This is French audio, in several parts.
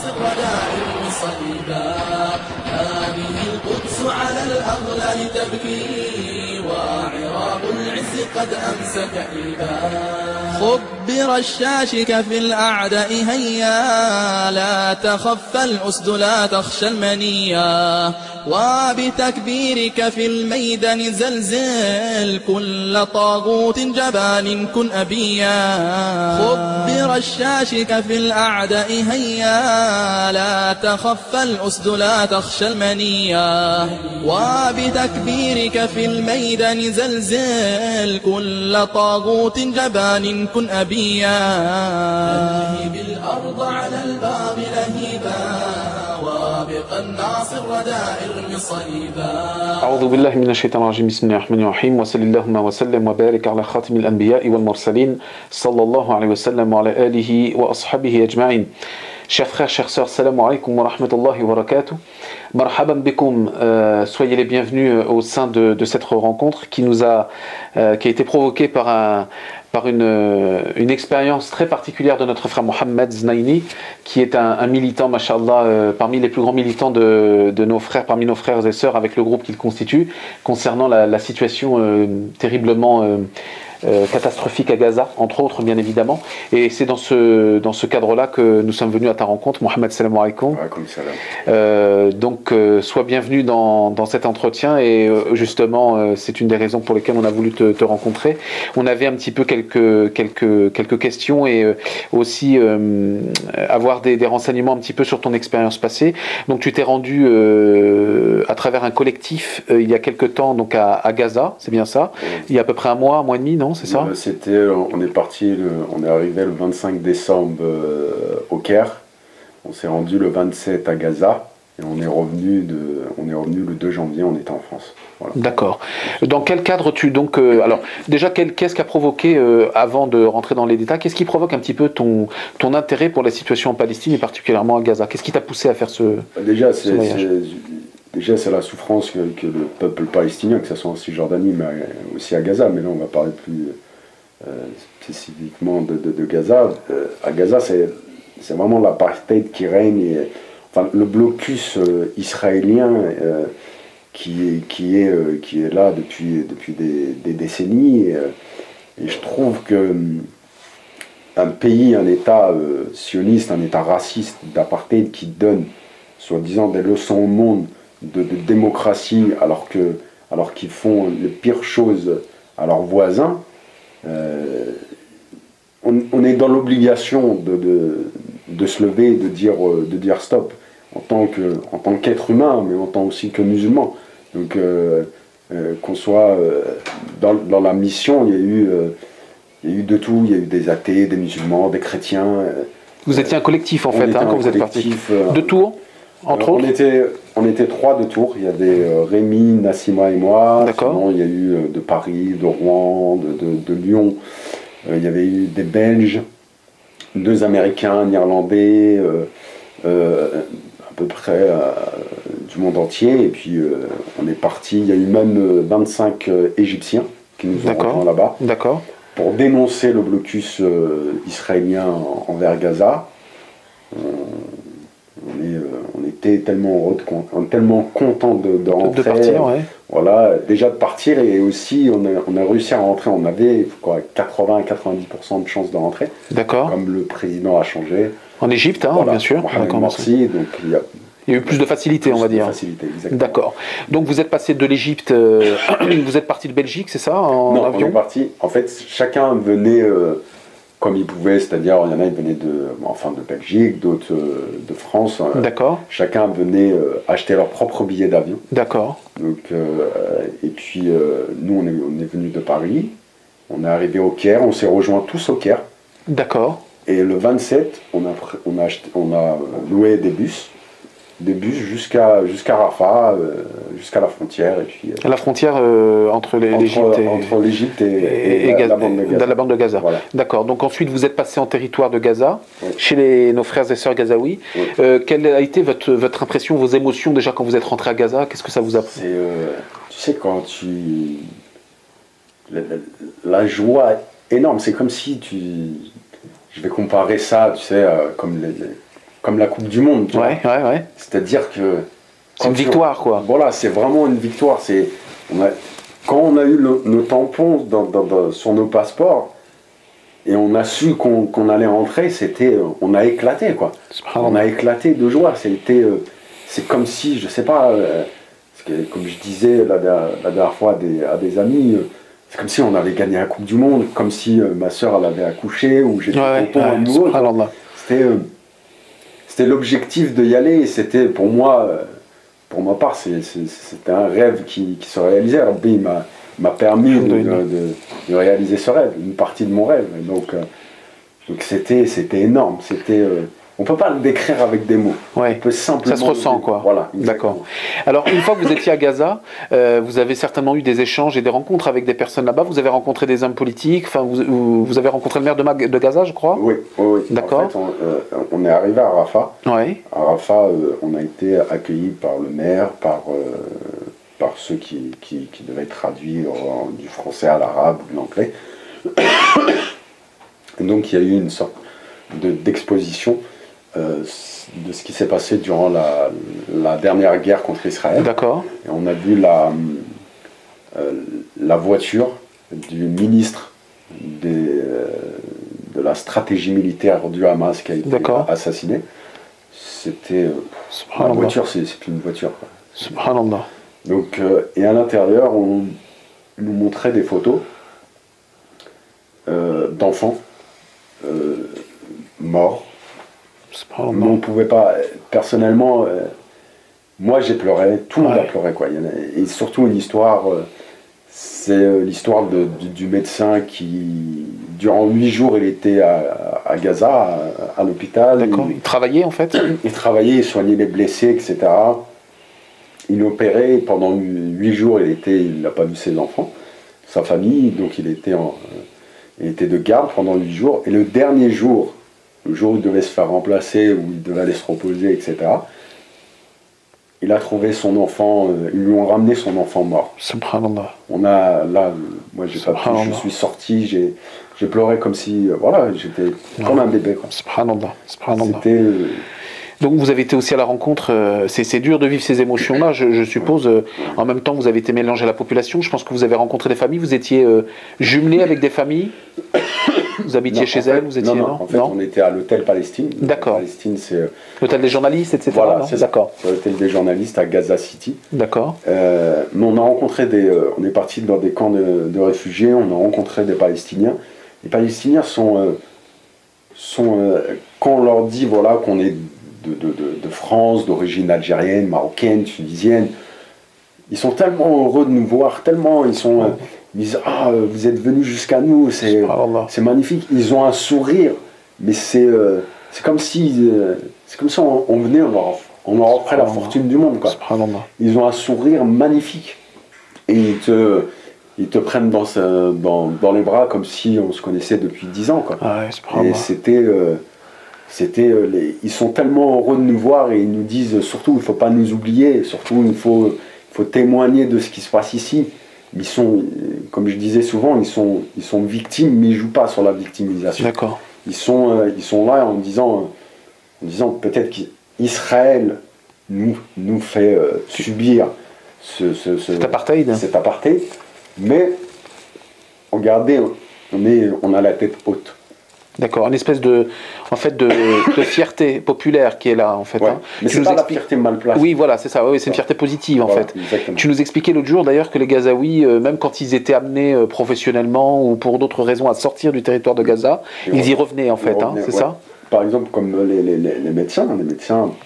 الناصر ودائر صليبا. هذه القدس على الأغلال تبكي وعراب العز قد أمسك إيبا. خبر الشاشك في الأعداء هيا لا تخف الأسد لا تخشى المنيا. وبتكبيرك في الميدان زلزل كل طاغوت جبان كن أبيا. خبر الشاشك في الأعداء هيا لا تخف الأسد لا تخشى المنيا. وبتكبيرك في الميدان زلزل كل طاغوت جبان كن أبيا. ألهب الأرض على الباب لهيبا وابق الناصر ودائر صليبا. أعوذ بالله من الشيطان الرجيم. بسم الله الرحمن الرحيم. وصلى اللهم وسلم وبارك على خاتم الأنبياء والمرسلين صلى الله عليه وسلم وعلى آله وأصحابه أجمعين. Chers frères, chères sœurs, salam alaikum wa rahmatullahi wa barakatuh. Marhaban bikum, soyez les bienvenus au sein de cette rencontre qui a été provoquée par une expérience très particulière de notre frère Mohamed Znaini, qui est un militant, mashallah, parmi les plus grands militants de nos frères, parmi nos frères et sœurs avec le groupe qu'il constitue, concernant la situation terriblement catastrophique à Gaza, entre autres bien évidemment. Et c'est dans ce cadre-là que nous sommes venus à ta rencontre. Mohamed, salam alaikum. Donc sois bienvenu dans cet entretien et justement c'est une des raisons pour lesquelles on a voulu te rencontrer. On avait un petit peu quelques questions et aussi avoir des renseignements un petit peu sur ton expérience passée. Donc tu t'es rendu à travers un collectif il y a quelque temps donc à Gaza, c'est bien ça? Il y a à peu près un mois et demi, non? C'est ça? On est arrivé le 25 décembre au Caire, on s'est rendu le 27 à Gaza et on est revenu le 2 janvier, on était en France. Voilà. D'accord. Dans quel cadre alors déjà qu'est-ce qui a provoqué avant de rentrer dans les détails, qu'est-ce qui provoque un petit peu ton intérêt pour la situation en Palestine et particulièrement à Gaza? Qu'est-ce qui t'a poussé à faire ce voyage? Déjà, c'est la souffrance que le peuple palestinien, que ce soit en Cisjordanie, mais aussi à Gaza. Mais là, on va parler plus spécifiquement de Gaza. À Gaza, c'est vraiment l'apartheid qui règne. Enfin, le blocus israélien qui est là depuis des décennies. Et je trouve que un pays, un État sioniste, un État raciste d'apartheid qui donne, soi-disant, des leçons au monde de démocratie alors qu'ils font les pires choses à leurs voisins, on est dans l'obligation de se lever et de dire stop en tant qu'être humain, mais en tant aussi que musulman. Donc qu'on soit dans la mission, il y a eu de tout, il y a eu des athées, des musulmans, des chrétiens. Vous étiez un collectif en fait quand vous êtes parti de Tours? On était 3 de Tours, il y avait Rémi, Nassima et moi. Sinon, il y a eu de Paris, de Rouen, de Lyon, il y avait eu des Belges, 2 Américains, un Irlandais, à peu près du monde entier. Et puis on est parti, il y a eu même 25 Égyptiens qui nous ont rejoints là-bas pour dénoncer le blocus israélien envers Gaza. On était tellement contents de rentrer, de partir, ouais. Voilà, déjà de partir, et aussi on a réussi à rentrer. On avait 80-90% de chances de rentrer. D'accord. Comme le président a changé. En Égypte, voilà, bien sûr. Mohamed Morsi, donc il y a eu plus de facilité, on va dire. Facilité, exactement. D'accord. Donc vous êtes passé de l'Égypte, vous êtes parti de Belgique, c'est ça, non, avion? On est parti. En fait, chacun venait comme il pouvait, c'est-à-dire il y en a qui venaient de Belgique, d'autres de France. D'accord. Chacun venait acheter leur propre billet d'avion. D'accord. Donc, et puis nous on est venus de Paris, on est arrivé au Caire, on s'est rejoints tous au Caire. D'accord. Et le 27, on a loué des bus jusqu'à Rafah, jusqu'à la frontière. Et puis, la frontière entre l'Égypte et la bande de Gaza. Voilà. D'accord. Donc ensuite vous êtes passé en territoire de Gaza, oui. Chez nos frères et sœurs gazaouis. Oui. Quelle a été votre impression, vos émotions déjà quand vous êtes rentré à Gaza? Qu'est-ce que ça vous a pris? Tu sais, la joie est énorme. C'est comme si je vais comparer ça, tu sais, comme la Coupe du Monde. Tu vois. Ouais. C'est-à-dire que... C'est une victoire, quoi. Voilà, c'est vraiment une victoire. Quand on a eu nos tampons sur nos passeports, et on a su qu'on allait rentrer, on a éclaté, quoi. On a éclaté de joie. C'est comme si, je sais pas, parce que, comme je disais la dernière fois à des amis, c'est comme si on avait gagné la Coupe du Monde, comme si ma soeur elle avait accouché, ou j'étais content à nouveau. C'était l'objectif de y aller, et c'était pour moi, pour ma part, c'était un rêve qui se réalisait. Rabbi m'a permis de réaliser ce rêve, une partie de mon rêve. Donc c'était énorme. On ne peut pas le décrire avec des mots. Ouais. On peut simplement ça se ressent, quoi. Voilà. D'accord. Alors, une fois que vous étiez à Gaza, vous avez certainement eu des échanges et des rencontres avec des personnes là-bas. Vous avez rencontré des hommes politiques. Enfin, vous avez rencontré le maire de Gaza, je crois. Oui. D'accord. En fait, on est arrivé à Rafah. Oui. À Rafah, on a été accueillis par le maire, par ceux qui devaient traduire du français à l'arabe ou de l'anglais. Donc, il y a eu une sorte d'exposition de ce qui s'est passé durant la dernière guerre contre Israël. D'accord. Et on a vu la voiture du ministre de la stratégie militaire du Hamas qui a été assassiné. C'était... la voiture, c'est une voiture. Quoi. Subhanallah. Donc, et à l'intérieur, on nous montrait des photos d'enfants morts. Mais on ne pouvait pas, personnellement, moi j'ai pleuré, tout le monde a pleuré, quoi. Et surtout une histoire, c'est l'histoire du médecin qui, durant 8 jours, il était à Gaza, à l'hôpital. D'accord, il travaillait en fait. Il travaillait, il soignait les blessés, etc. Il opérait, pendant 8 jours, il n'a pas vu ses enfants, sa famille, donc il était de garde pendant 8 jours. Et le dernier jour, le jour où il devait se faire remplacer, où il devait aller se reposer, etc., il a trouvé son enfant, ils lui ont ramené son enfant mort. Subhanallah. Moi j'ai pas pu, je suis sorti, j'ai pleuré comme si, voilà, j'étais comme un bébé. Quoi. Subhanallah. C'était... Donc vous avez été aussi à la rencontre, c'est dur de vivre ces émotions-là, je suppose. En même temps, vous avez été mélangé à la population, je pense que vous avez rencontré des familles, vous étiez jumelé avec des familles. Vous habitiez chez elles, vous étiez en fait, on était à l'hôtel Palestine. D'accord. Palestine, c'est l'hôtel des journalistes, etc. Voilà, c'est d'accord. C'est l'hôtel des journalistes à Gaza City. D'accord. Mais on a rencontré on est parti dans des camps de réfugiés, on a rencontré des Palestiniens. Les Palestiniens sont quand on leur dit voilà qu'on est de France, d'origine algérienne, marocaine, tunisienne, ils sont tellement heureux de nous voir, tellement ils disent ah vous êtes venus jusqu'à nous, c'est magnifique. Ils ont un sourire, mais c'est comme si on venait, on leur offrait la fortune du monde, quoi. Ils ont un sourire magnifique et ils te prennent dans les bras comme si on se connaissait depuis 10 ans, quoi. Et ils sont tellement heureux de nous voir et ils nous disent surtout il ne faut pas nous oublier, surtout il faut témoigner de ce qui se passe ici. Ils sont, comme je disais souvent, ils sont victimes, mais ils ne jouent pas sur la victimisation. D'accord. Ils sont là en disant peut-être qu'Israël nous fait subir cet apartheid, mais regardez, on a la tête haute. D'accord, une espèce de fierté populaire qui est là, en fait. Ouais. Hein. Mais c'est pas la fierté mal placée. Oui, voilà, c'est ça. Oui, c'est une fierté positive, en fait. Exactement. Tu nous expliquais l'autre jour, d'ailleurs, que les Gazaouis, même quand ils étaient amenés professionnellement ou pour d'autres raisons à sortir du territoire de Gaza, ils y revenaient, en fait. C'est ça ? Par exemple, comme les médecins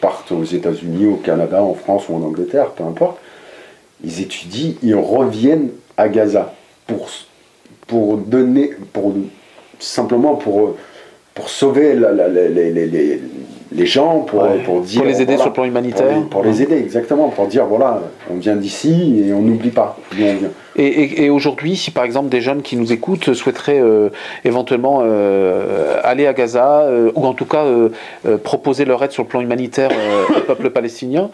partent aux États-Unis, au Canada, en France ou en Angleterre, peu importe. Ils étudient, ils reviennent à Gaza simplement pour sauver les gens, pour dire... Pour les aider sur le plan humanitaire. Pour les aider, exactement, pour dire, voilà, on vient d'ici et on n'oublie pas d'où on vient. Et aujourd'hui, si par exemple des jeunes qui nous écoutent souhaiteraient éventuellement aller à Gaza, ou en tout cas proposer leur aide sur le plan humanitaire au peuple palestinien,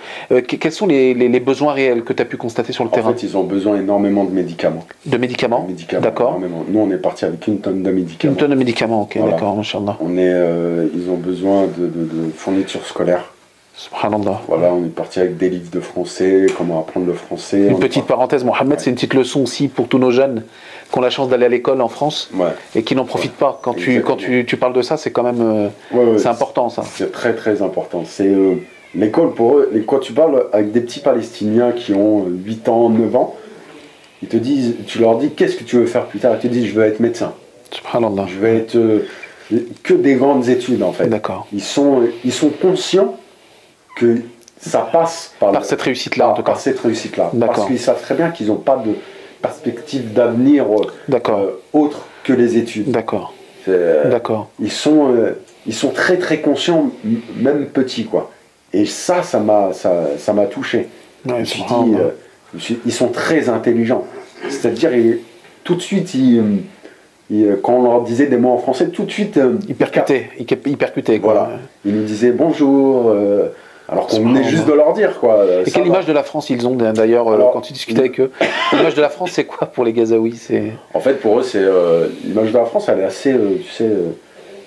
quels sont les besoins réels que tu as pu constater sur le terrain ? En fait, ils ont besoin énormément de médicaments. De médicaments ? D'accord. Énormément. Nous, on est parti avec 1 tonne de médicaments. 1 tonne de médicaments, ok, voilà. D'accord, machallah. Ils ont besoin fournitures scolaires. Subhanallah. Voilà, on est parti avec des livres de français, comment apprendre le français. Une petite parenthèse, Mohamed, c'est une petite leçon aussi pour tous nos jeunes qui ont la chance d'aller à l'école en France et qui n'en profitent pas. Quand tu parles de ça, c'est quand même c'est important ça. C'est très très important. C'est l'école pour eux. Quand tu parles avec des petits Palestiniens qui ont 8 ans, 9 ans, ils te disent, tu leur dis qu'est-ce que tu veux faire plus tard. Ils te disent je veux être médecin. Subhanallah. Je veux être que des grandes études en fait. D'accord. Ils sont conscients que ça passe par cette réussite-là, en tout cas. Par cette réussite-là. D'accord. Parce qu'ils savent très bien qu'ils n'ont pas de perspective d'avenir autre que les études. D'accord. D'accord. Ils sont très très conscients, même petits, quoi. Et ça m'a touché. Ouais, je me suis dit, ils sont très intelligents. C'est-à-dire, tout de suite, quand on leur disait des mots en français, tout de suite... Ils percutaient, quoi. Voilà. Ils nous disaient bonjour... alors qu'on venait juste de leur dire, quoi. Et quelle image de la France ils ont d'ailleurs quand tu discutais avec eux? L'image de la France, c'est quoi pour les Gazaouis? En fait, pour eux, c'est l'image de la France, elle est assez, tu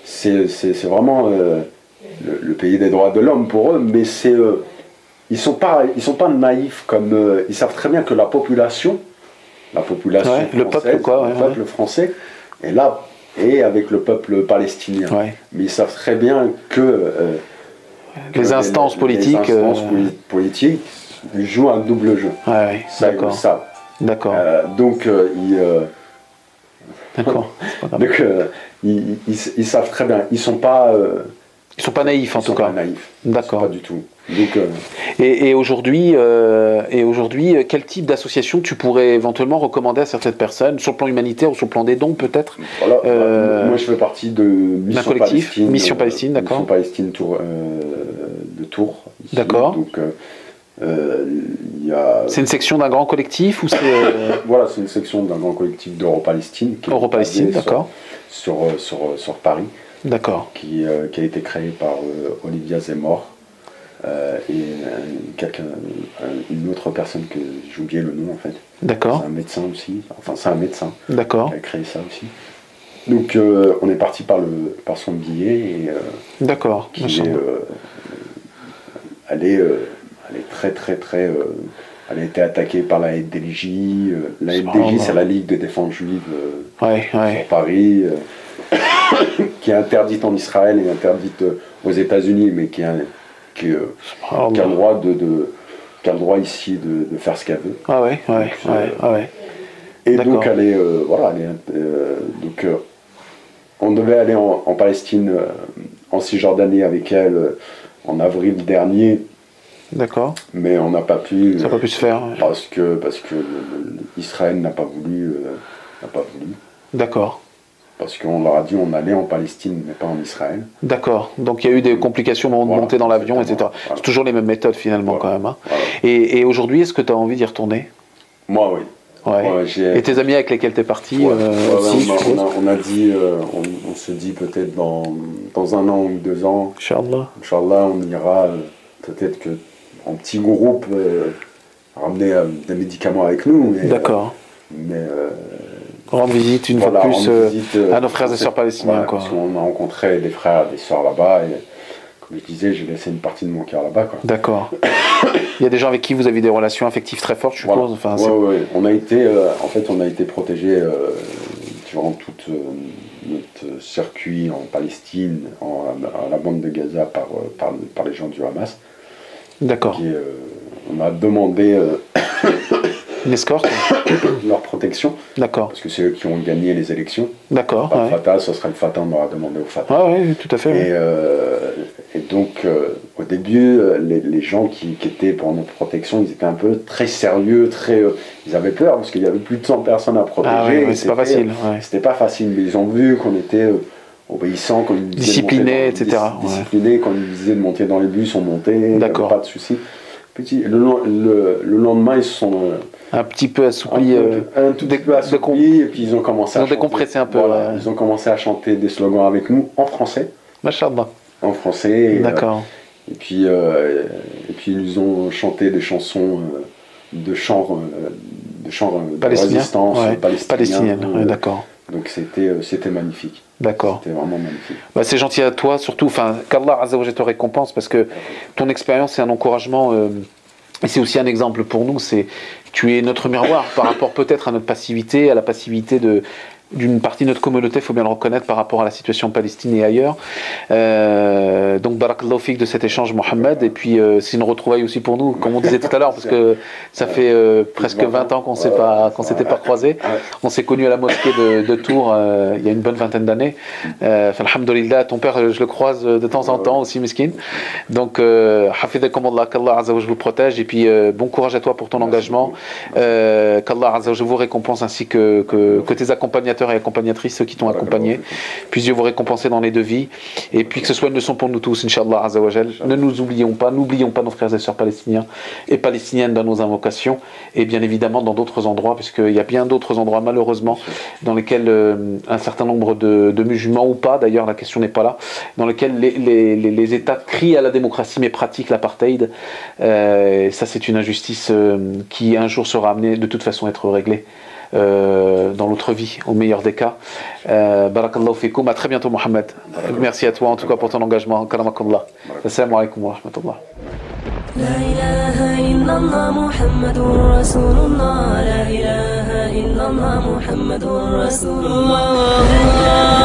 sais, c'est vraiment le pays des droits de l'homme pour eux, mais ils sont pas naïfs comme ils savent très bien que la population française, le peuple, quoi, le peuple français est là et avec le peuple palestinien. Ouais. Mais ils savent très bien que les instances politiques jouent un double jeu. Ouais, ça, ils le savent. D'accord. Donc, D'accord. ils savent très bien. Ils sont pas naïfs en tout cas. Naïfs. D'accord. Pas du tout. Donc, et aujourd'hui, quel type d'association tu pourrais éventuellement recommander à certaines personnes, sur le plan humanitaire ou sur le plan des dons peut-être? Voilà, moi je fais partie de Mission Palestine. Mission Palestine, d'accord. Mission Palestine de Tours. D'accord. Donc, c'est une section d'un grand collectif ou c'est Voilà, c'est une section d'un grand collectif d'Europalestine. Europalestine, d'accord. Sur Paris. D'accord. Qui a été créé par Olivia Zemmour. Et une autre personne que j'ai oublié le nom en fait. D'accord. C'est un médecin aussi. Enfin, c'est un médecin. D'accord. Qui a créé ça aussi. Donc, on est parti par son billet. Et, d'accord. Elle est très très très. Elle a été attaquée par la NDJ. La NDJ, c'est la Ligue de défense juive sur Paris, qui est interdite en Israël et interdite aux États-Unis, mais qui a le droit ici de faire ce qu'elle veut. Ah ouais, ouais, ouais. Et donc elle est, on devait aller en Palestine, en Cisjordanie avec elle en avril dernier. D'accord. Mais on n'a pas pu. Ça n'a pas pu se faire. Parce que Israël n'a pas voulu. D'accord. Parce qu'on leur a dit on allait en Palestine, mais pas en Israël. D'accord. Donc il y a eu des complications au moment de monter dans l'avion, etc. Voilà. C'est toujours les mêmes méthodes finalement quand même. Hein. Voilà. Et aujourd'hui, est-ce que tu as envie d'y retourner? Moi, oui. Ouais. Et tes amis avec lesquels tu es parti aussi, on a dit, on se dit peut-être dans 1 an ou 2 ans. Inch'Allah. Inch'Allah, on ira peut-être que en petit groupe ramener des médicaments avec nous. D'accord. Mais rendre visite une fois de plus à nos frères et sœurs palestiniens. Parce qu'on a rencontré des frères et des sœurs là-bas. Et comme je disais, j'ai laissé une partie de mon cœur là-bas. D'accord. Il y a des gens avec qui vous avez des relations affectives très fortes, je suppose. Enfin, oui. On a été protégés durant tout notre circuit en Palestine, à la bande de Gaza par les gens du Hamas. D'accord. On a demandé une escorte, leur protection. D'accord. Parce que c'est eux qui ont gagné les élections. D'accord. Pas le Fatah, ce sera le Fatah, on aura demandé au Fatah. Ah oui, tout à fait. Et donc, au début, les gens qui étaient pour notre protection, ils étaient un peu très sérieux, ils avaient peur parce qu'il y avait plus de 100 personnes à protéger. Ah oui, c'est pas facile. C'était pas facile, mais ils ont vu qu'on était obéissants, qu'on nous disait disciplinés, etc. Disciplinés, quand ils nous disaient de monter dans les bus, on montait, d'accord. Pas de soucis. Le lendemain, ils se sont un petit peu assouplis, un tout petit peu assouplis, et puis ils ont commencé à décompressé un peu. Voilà, ils ont commencé à chanter des slogans avec nous en français. Machallah. En français. D'accord. Et puis ils ont chanté des chansons de résistance palestinienne. D'accord. Donc c'était magnifique. D'accord. C'était vraiment magnifique. Bah, c'est gentil à toi, surtout, enfin, qu'Allah Azza wa Jalla te récompense, parce que ton expérience est un encouragement, et c'est aussi un exemple pour nous, c'est tu es notre miroir par rapport peut-être à notre passivité, à la passivité d'une partie de notre communauté, il faut bien le reconnaître, par rapport à la situation en Palestine et ailleurs. Donc, barakallahu fik de cet échange, Mohamed. Et puis, c'est une retrouvaille aussi pour nous, comme on disait tout à l'heure, parce que ça fait presque 20 ans qu'on s'était pas croisés. On s'est connus à la mosquée de Tours il y a une bonne vingtaine d'années. Alhamdulillah, ton père, je le croise de temps en temps aussi, miskin. Donc, hafidhakum Allah, qu'Allah Azza wa Jalla vous protège. Et puis, bon courage à toi pour ton engagement. Qu'Allah Azza wa Jalla vous récompense, ainsi que tes accompagnateurs et accompagnatrices, ceux qui t'ont accompagné. Puis Dieu vous récompenser dans les deux vies. Et puis que ce soit une leçon pour nous tous, Inch'Allah Azza wa Jal. Ne nous oublions pas, n'oublions pas nos frères et sœurs palestiniens et palestiniennes dans nos invocations. Et bien évidemment dans d'autres endroits, puisqu'il y a bien d'autres endroits, malheureusement, dans lesquels un certain nombre de musulmans, ou pas, d'ailleurs la question n'est pas là, dans lesquels les États crient à la démocratie mais pratiquent l'apartheid. Ça, c'est une injustice qui un jour sera amenée de toute façon à être réglée. Dans l'autre vie, au meilleur des cas. Barakallahu fikoum. À très bientôt, Mohamed. Merci à toi en tout cas pour ton engagement. Karamakallah. Assalamu alaikum wa rahmatullah. لا إله إلا الله محمد رسول الله لا إله إلا الله محمد رسول الله